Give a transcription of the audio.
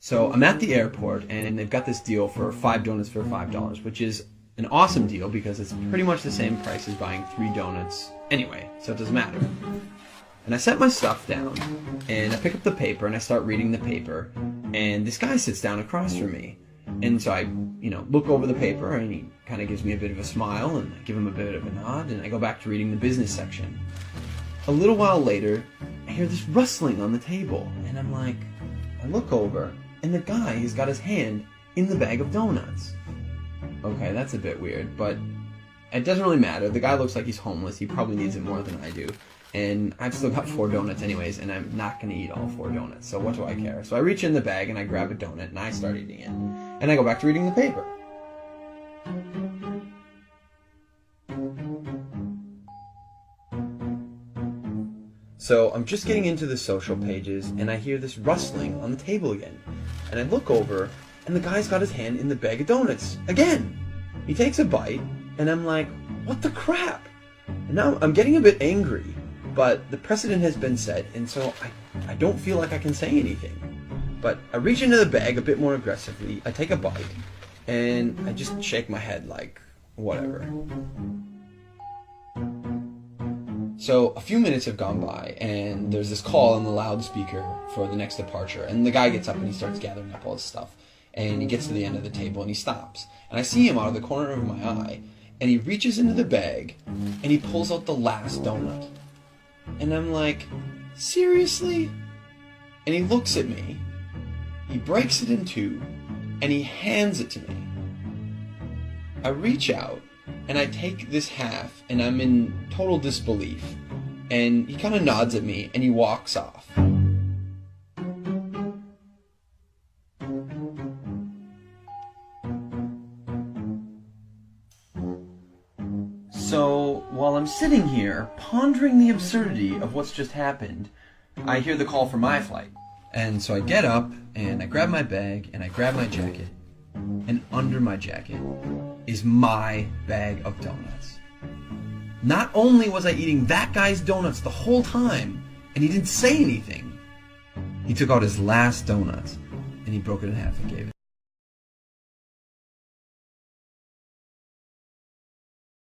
So I'm at the airport, and they've got this deal for 5 donuts for $5, which is an awesome deal because it's pretty much the same price as buying 3 donuts anyway, so it doesn't matter. And I set my stuff down, and I pick up the paper, and I start reading the paper, and this guy sits down across from me. And so I, look over the paper, and he kind of gives me a bit of a smile, and I give him a bit of a nod, and I go back to reading the business section. A little while later, I hear this rustling on the table, and I'm like, I look over, and the guy has got his hand in the bag of donuts. Okay, that's a bit weird, but it doesn't really matter. The guy looks like he's homeless. He probably needs it more than I do. And I've still got 4 donuts anyways, and I'm not going to eat all 4 donuts, so what do I care? So I reach in the bag, and I grab a donut, and I start eating it. And I go back to reading the paper. So I'm just getting into the social pages, and I hear this rustling on the table again. And I look over, and the guy's got his hand in the bag of donuts again. He takes a bite, and I'm like, what the crap? And now I'm getting a bit angry, but the precedent has been set, and so I don't feel like I can say anything. But I reach into the bag a bit more aggressively, I take a bite, and I just shake my head like, whatever. So a few minutes have gone by, and there's this call on the loudspeaker for the next departure, and the guy gets up and he starts gathering up all his stuff, and he gets to the end of the table and he stops, and I see him out of the corner of my eye, and he reaches into the bag and he pulls out the last donut, and I'm like, seriously? And he looks at me, he breaks it in 2, and he hands it to me. I reach out, and I take this half, and I'm in total disbelief. And he kind of nods at me, and he walks off. So, while I'm sitting here, pondering the absurdity of what's just happened, I hear the call for my flight. And so I get up, and I grab my bag, and I grab my jacket, and under my jacket is my bag of donuts. Not only was I eating that guy's donuts the whole time, and he didn't say anything, he took out his last donut, and he broke it in half and gave it to me.